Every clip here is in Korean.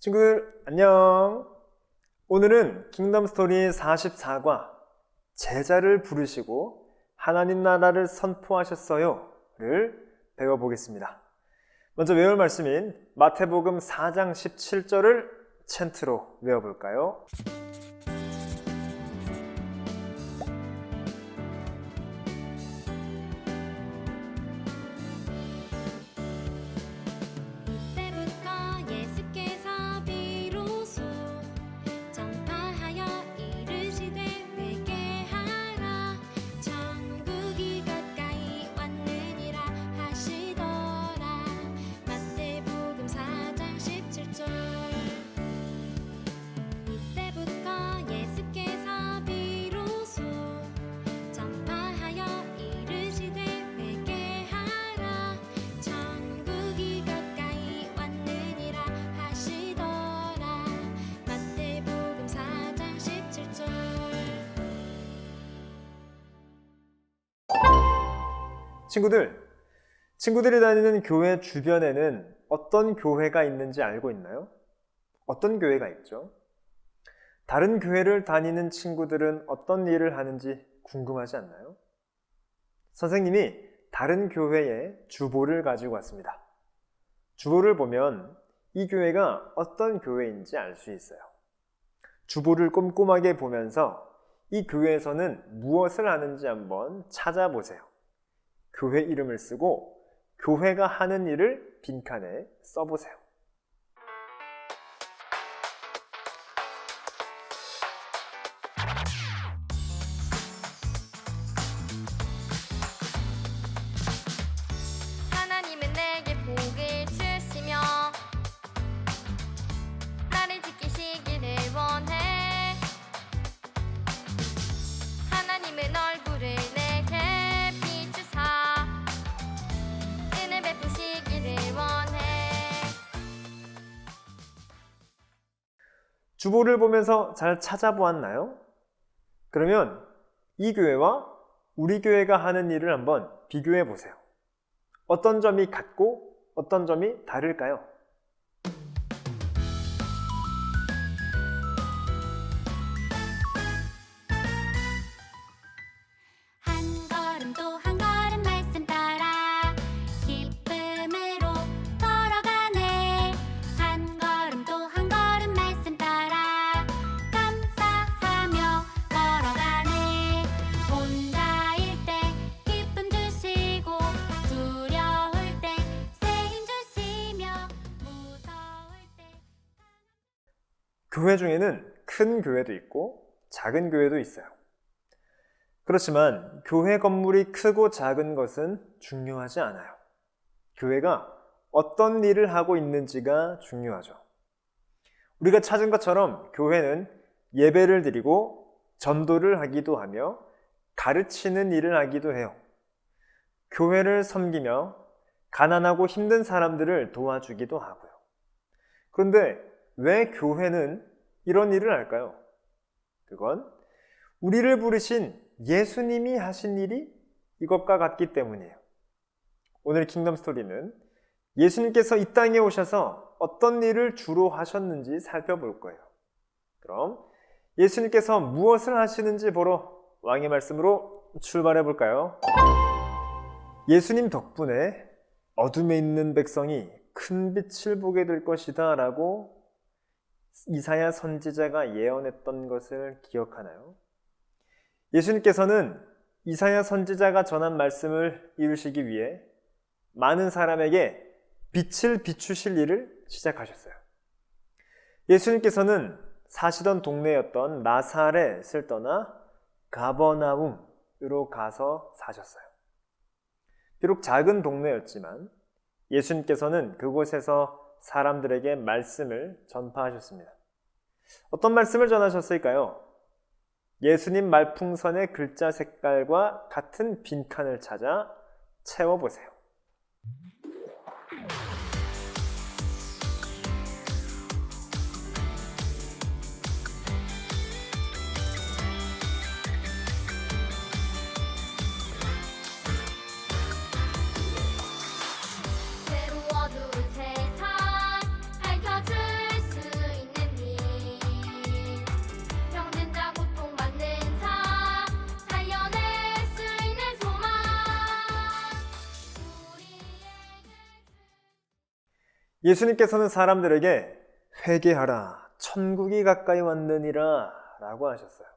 친구들 안녕. 오늘은 킹덤 스토리 44과 제자를 부르시고 하나님 나라를 선포하셨어요를 배워보겠습니다. 먼저 외울 말씀인 마태복음 4장 17절을 챈트로 외워볼까요? 친구들이 다니는 교회 주변에는 어떤 교회가 있는지 알고 있나요? 어떤 교회가 있죠? 다른 교회를 다니는 친구들은 어떤 일을 하는지 궁금하지 않나요? 선생님이 다른 교회에 주보를 가지고 왔습니다. 주보를 보면 이 교회가 어떤 교회인지 알 수 있어요. 주보를 꼼꼼하게 보면서 이 교회에서는 무엇을 하는지 한번 찾아보세요. 교회 이름을 쓰고 교회가 하는 일을 빈칸에 써보세요. 하나님은 내게 복을 주시며 나를 지키시기를 원해. 하나님은 얼굴을 내게 비추사 은혜 베푸시기를 원해. 주보를 보면서 잘 찾아보았나요? 그러면 이 교회와 우리 교회가 하는 일을 한번 비교해 보세요. 어떤 점이 같고 어떤 점이 다를까요? 한 걸음 또 한 걸음 말씀 따라 기쁨으로 걸어가네. 한 걸음 또 한 걸음 말씀 따라 감사하며 걸어가네. 혼자일 때 기쁨 주시고 두려울 때 새 힘 주시며 무서울 때. 교회 중에는 큰 교회도 있고 작은 교회도 있어요. 그렇지만 교회 건물이 크고 작은 것은 중요하지 않아요. 교회가 어떤 일을 하고 있는지가 중요하죠. 우리가 찾은 것처럼 교회는 예배를 드리고 전도를 하기도 하며 가르치는 일을 하기도 해요. 교회를 섬기며 가난하고 힘든 사람들을 도와주기도 하고요. 그런데 왜 교회는 이런 일을 할까요? 그건 우리를 부르신 예수님이 하신 일이 이것과 같기 때문이에요. 오늘 킹덤 스토리는 예수님께서 이 땅에 오셔서 어떤 일을 주로 하셨는지 살펴볼 거예요. 그럼 예수님께서 무엇을 하시는지 보러 왕의 말씀으로 출발해 볼까요? 예수님 덕분에 어둠에 있는 백성이 큰 빛을 보게 될 것이다 라고 이사야 선지자가 예언했던 것을 기억하나요? 예수님께서는 이사야 선지자가 전한 말씀을 이루시기 위해 많은 사람에게 빛을 비추실 일을 시작하셨어요. 예수님께서는 사시던 동네였던 나사렛을 떠나 가버나움으로 가서 사셨어요. 비록 작은 동네였지만 예수님께서는 그곳에서 사람들에게 말씀을 전파하셨습니다. 어떤 말씀을 전하셨을까요? 예수님 말풍선의 글자 색깔과 같은 빈칸을 찾아 채워보세요. 새로 어두운 세상 밝혀줄 수 예수님께서는 사람들에게 회개하라, 천국이 가까이 왔느니라 라고 하셨어요.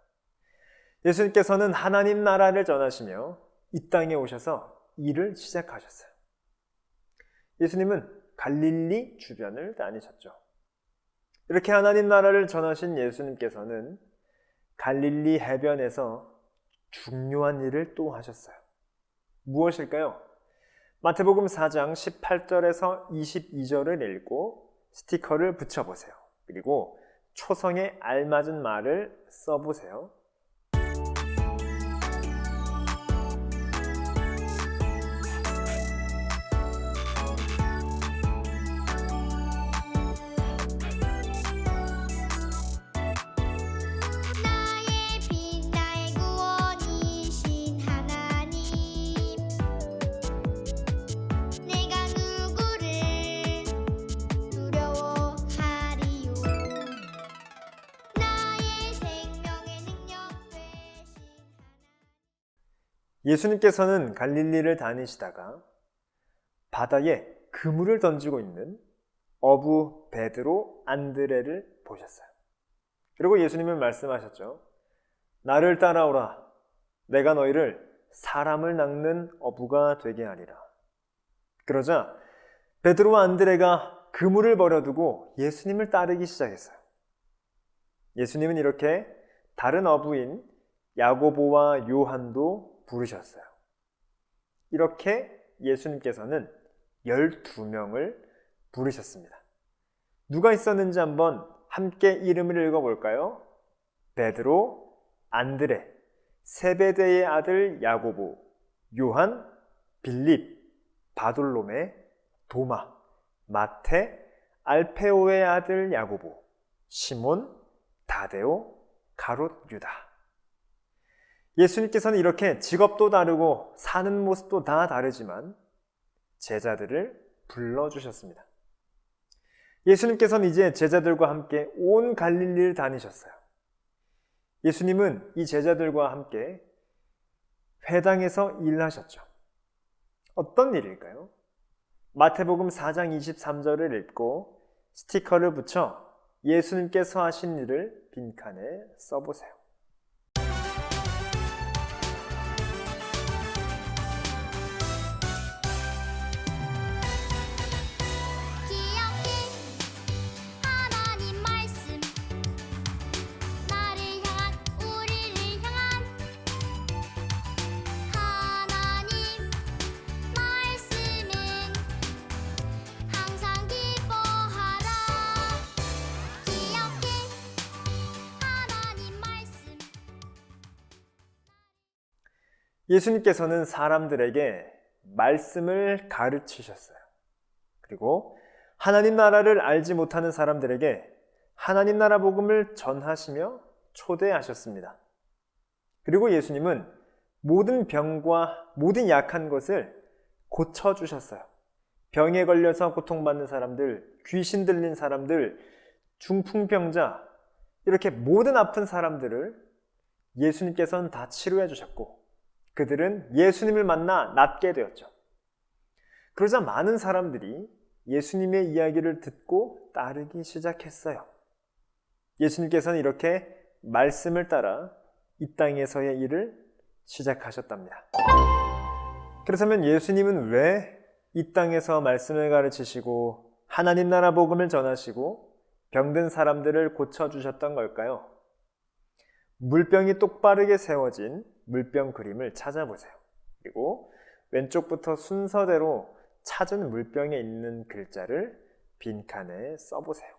예수님께서는 하나님 나라를 전하시며 이 땅에 오셔서 일을 시작하셨어요. 예수님은 갈릴리 주변을 다니셨죠. 이렇게 하나님 나라를 전하신 예수님께서는 갈릴리 해변에서 중요한 일을 또 하셨어요. 무엇일까요? 마태복음 4장 18절에서 22절을 읽고 스티커를 붙여보세요. 그리고 초성에 알맞은 말을 써보세요. 나의 빛 나의 구원이신 하나님 내가 누구를 두려워하리요 나의 생명의 능력 되신 예수님께서는 갈릴리를 다니시다가 바다에 그물을 던지고 있는 어부 베드로, 안드레를 보셨어요. 그리고 예수님은 말씀하셨죠. 나를 따라오라. 내가 너희를 사람을 낚는 어부가 되게 하리라. 그러자 베드로와 안드레가 그물을 버려두고 예수님을 따르기 시작했어요. 예수님은 이렇게 다른 어부인 야고보와 요한도 부르셨어요. 이렇게 예수님께서는 12명을 부르셨습니다. 누가 있었는지 한번 함께 이름을 읽어볼까요? 베드로, 안드레, 세베대의 아들 야고보, 요한, 빌립, 바돌로메, 도마, 마태, 알페오의 아들 야고보, 시몬, 다데오, 가롯 유다. 예수님께서는 이렇게 직업도 다르고 사는 모습도 다 다르지만 제자들을 불러주셨습니다. 예수님께서는 이제 제자들과 함께 온 갈릴리를 다니셨어요. 예수님은 이 제자들과 함께 회당에서 일하셨죠. 어떤 일일까요? 마태복음 4장 23절을 읽고 스티커를 붙여 예수님께서 하신 일을 빈칸에 써보세요. 기억해 하나님 말씀 나를 향한 우리를 향한 하나님 말씀은 항상 기뻐하라 기억해 하나님 말씀 예수님께서는 사람들에게 말씀을 가르치셨어요. 그리고 하나님 나라를 알지 못하는 사람들에게 하나님 나라 복음을 전하시며 초대하셨습니다. 그리고 예수님은 모든 병과 모든 약한 것을 고쳐주셨어요. 병에 걸려서 고통받는 사람들, 귀신 들린 사람들, 중풍병자, 이렇게 모든 아픈 사람들을 예수님께서는 다 치료해 주셨고 그들은 예수님을 만나 낫게 되었죠. 그러자 많은 사람들이 예수님의 이야기를 듣고 따르기 시작했어요. 예수님께서는 이렇게 말씀을 따라 이 땅에서의 일을 시작하셨답니다. 그렇다면 예수님은 왜 이 땅에서 말씀을 가르치시고 하나님 나라 복음을 전하시고 병든 사람들을 고쳐주셨던 걸까요? 물병이 똑바르게 세워진 물병 그림을 찾아보세요. 그리고 왼쪽부터 순서대로 찾은 물병에 있는 글자를 빈칸에 써보세요.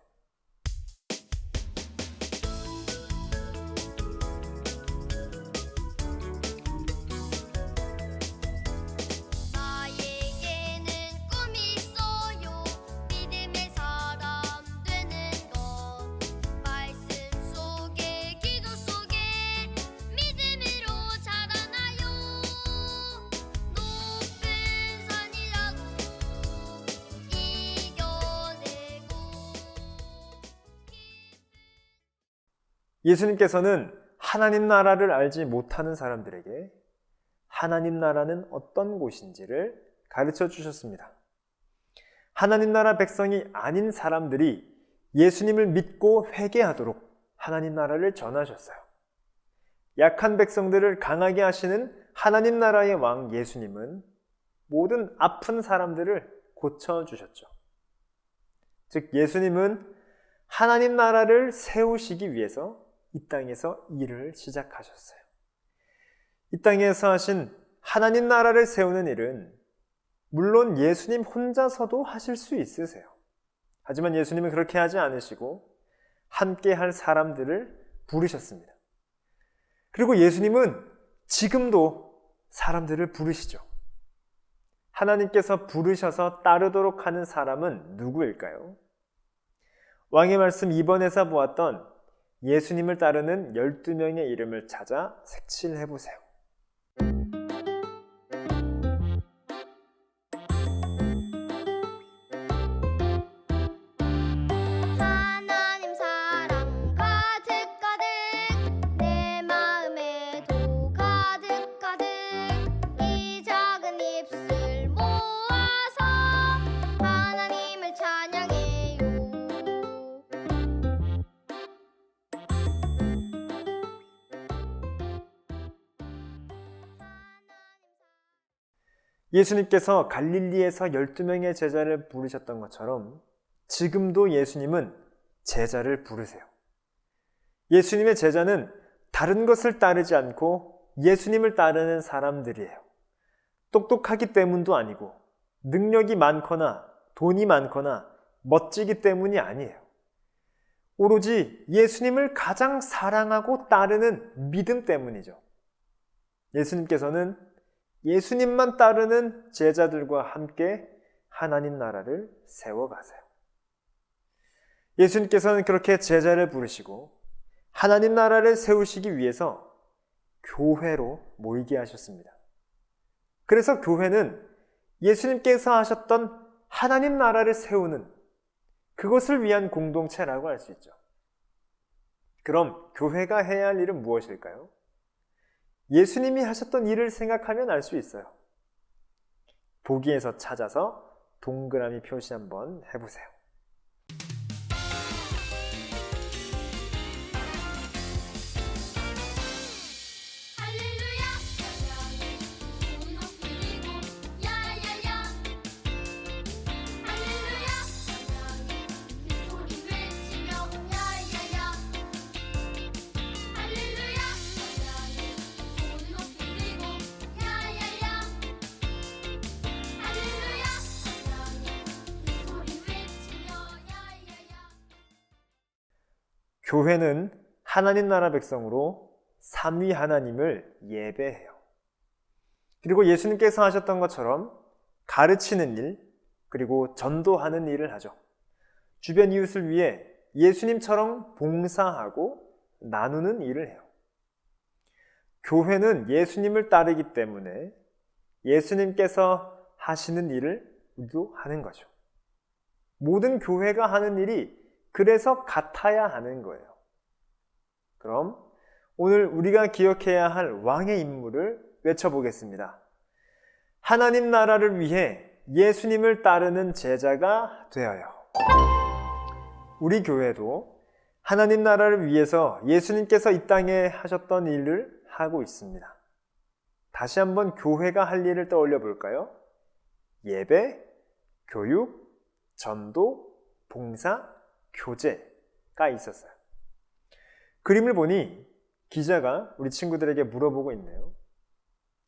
나에게는 꿈이 있어요 믿음의 사람 되는 것 말씀 속에 기도 속에 믿음으로 자라나요 높은 산이라도 이겨내고 예수님께서는 하나님 나라를 알지 못하는 사람들에게 하나님 나라는 어떤 곳인지를 가르쳐 주셨습니다. 하나님 나라 백성이 아닌 사람들이 예수님을 믿고 회개하도록 하나님 나라를 전하셨어요. 약한 백성들을 강하게 하시는 하나님 나라의 왕 예수님은 모든 아픈 사람들을 고쳐주셨죠. 즉 예수님은 하나님 나라를 세우시기 위해서 이 땅에서 일을 시작하셨어요. 이 땅에서 하신 하나님 나라를 세우는 일은 물론 예수님 혼자서도 하실 수 있으세요. 하지만 예수님은 그렇게 하지 않으시고 함께 할 사람들을 부르셨습니다. 그리고 예수님은 지금도 사람들을 부르시죠. 하나님께서 부르셔서 따르도록 하는 사람은 누구일까요? 왕의 말씀 2번에서 보았던 예수님을 따르는 12명의 이름을 찾아 색칠해 보세요. 하나님 사랑 가득가득 내 마음에도 가득가득 이 작은 입술 모아서 하나님을 찬양해요. 예수님께서 갈릴리에서 12명의 제자를 부르셨던 것처럼 지금도 예수님은 제자를 부르세요. 예수님의 제자는 다른 것을 따르지 않고 예수님을 따르는 사람들이에요. 똑똑하기 때문도 아니고 능력이 많거나 돈이 많거나 멋지기 때문이 아니에요. 오로지 예수님을 가장 사랑하고 따르는 믿음 때문이죠. 예수님께서는 예수님만 따르는 제자들과 함께 하나님 나라를 세워가세요. 예수님께서는 그렇게 제자를 부르시고 하나님 나라를 세우시기 위해서 교회로 모이게 하셨습니다. 그래서 교회는 예수님께서 하셨던 하나님 나라를 세우는 그것을 위한 공동체라고 할 수 있죠. 그럼 교회가 해야 할 일은 무엇일까요? 예수님이 하셨던 일을 생각하면 알 수 있어요. 보기에서 찾아서 동그라미 표시 한번 해보세요. 할렐루야 우리 높이고 야야야 할렐루야 큰 소리 외치며 야야야 할렐루야 우리 높이고 야야야 할렐루야 큰 소리 외치며 야야야. 교회는 하나님 나라 백성으로 삼위 하나님을 예배해요. 그리고 예수님께서 하셨던 것처럼 가르치는 일, 그리고 전도하는 일을 하죠. 주변 이웃을 위해 예수님처럼 봉사하고 나누는 일을 해요. 교회는 예수님을 따르기 때문에 예수님께서 하시는 일을 우리도 하는 거죠. 모든 교회가 하는 일이 그래서 같아야 하는 거예요. 그럼 오늘 우리가 기억해야 할 왕의 임무를 외쳐보겠습니다. 하나님 나라를 위해 예수님을 따르는 제자가 되어요. 우리 교회도 하나님 나라를 위해서 예수님께서 이 땅에 하셨던 일을 하고 있습니다. 다시 한번 교회가 할 일을 떠올려 볼까요? 예배, 교육, 전도, 봉사, 교제가 있었어요. 그림을 보니 기자가 우리 친구들에게 물어보고 있네요.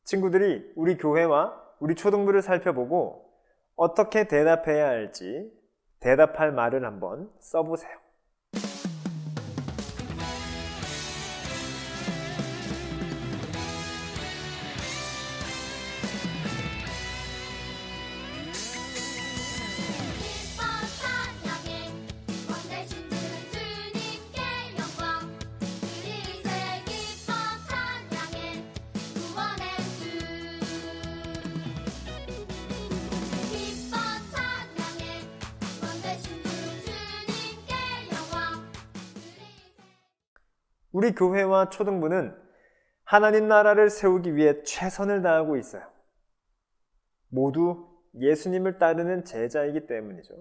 친구들이 우리 교회와 우리 초등부를 살펴보고 어떻게 대답해야 할지 대답할 말을 한번 써보세요. 기뻐 찬양해 원대신 주님께 영광 그리세 기뻐 찬양해 구원의 주 기뻐 찬양해 원대신 주님께 영광 우리 교회와 초등부는 하나님 나라를 세우기 위해 최선을 다하고 있어요. 모두 예수님을 따르는 제자이기 때문이죠.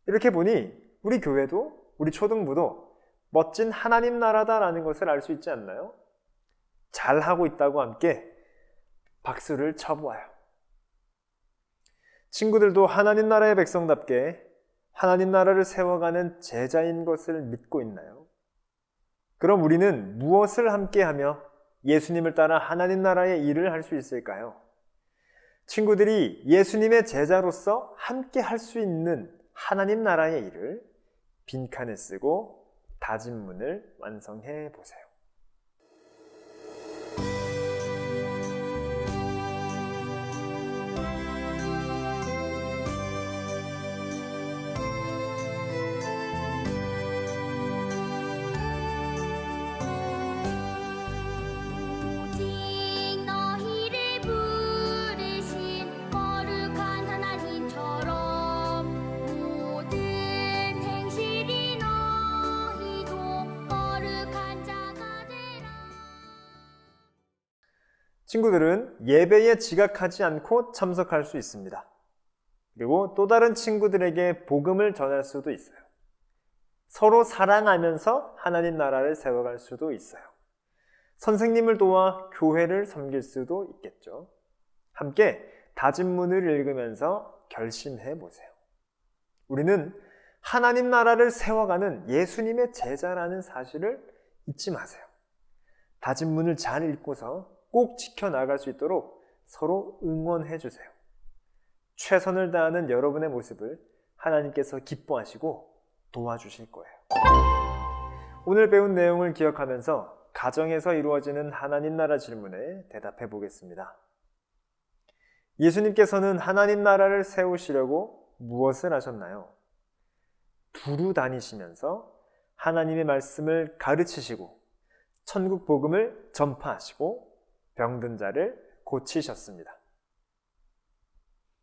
이렇게 보니 우리 교회도, 우리 초등부도 멋진 하나님 나라다라는 것을 알 수 있지 않나요? 잘하고 있다고 함께 박수를 쳐보아요. 친구들도 하나님 나라의 백성답게 하나님 나라를 세워가는 제자인 것을 믿고 있나요? 그럼 우리는 무엇을 함께하며 예수님을 따라 하나님 나라의 일을 할 수 있을까요? 친구들이 예수님의 제자로서 함께 할 수 있는 하나님 나라의 일을 빈칸에 쓰고 다짐문을 완성해 보세요. 오직 너희를 부르신 거룩한 하나님처럼 모든 행실이 너희도 거룩한 자가 되라. 친구들은 예배에 지각하지 않고 참석할 수 있습니다. 그리고 또 다른 친구들에게 복음을 전할 수도 있어요. 서로 사랑하면서 하나님 나라를 세워갈 수도 있어요. 선생님을 도와 교회를 섬길 수도 있겠죠. 함께 다짐문을 읽으면서 결심해 보세요. 우리는 하나님 나라를 세워가는 예수님의 제자라는 사실을 잊지 마세요. 다짐문을 잘 읽고서 꼭 지켜나갈 수 있도록 서로 응원해 주세요. 최선을 다하는 여러분의 모습을 하나님께서 기뻐하시고 도와주실 거예요. 오늘 배운 내용을 기억하면서 가정에서 이루어지는 하나님 나라 질문에 대답해 보겠습니다. 예수님께서는 하나님 나라를 세우시려고 무엇을 하셨나요? 두루 다니시면서 하나님의 말씀을 가르치시고 천국 복음을 전파하시고 병든 자를 고치셨습니다.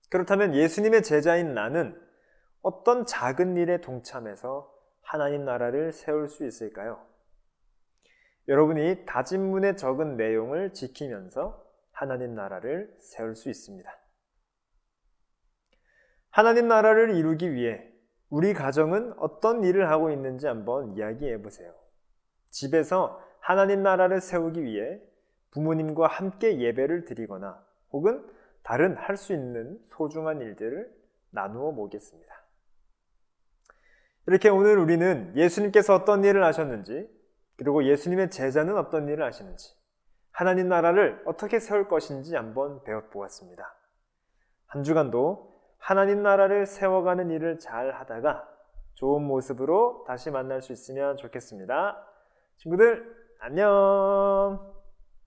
그렇다면 예수님의 제자인 나는 어떤 작은 일에 동참해서 하나님 나라를 세울 수 있을까요? 여러분이 다짐문에 적은 내용을 지키면서 하나님 나라를 세울 수 있습니다. 하나님 나라를 이루기 위해 우리 가정은 어떤 일을 하고 있는지 한번 이야기해 보세요. 집에서 하나님 나라를 세우기 위해 부모님과 함께 예배를 드리거나 혹은 다른 할 수 있는 소중한 일들을 나누어 보겠습니다. 이렇게 오늘 우리는 예수님께서 어떤 일을 하셨는지, 그리고 예수님의 제자는 어떤 일을 하시는지, 하나님 나라를 어떻게 세울 것인지 한번 배워보았습니다. 한 주간도 하나님 나라를 세워가는 일을 잘 하다가 좋은 모습으로 다시 만날 수 있으면 좋겠습니다. 친구들, 안녕!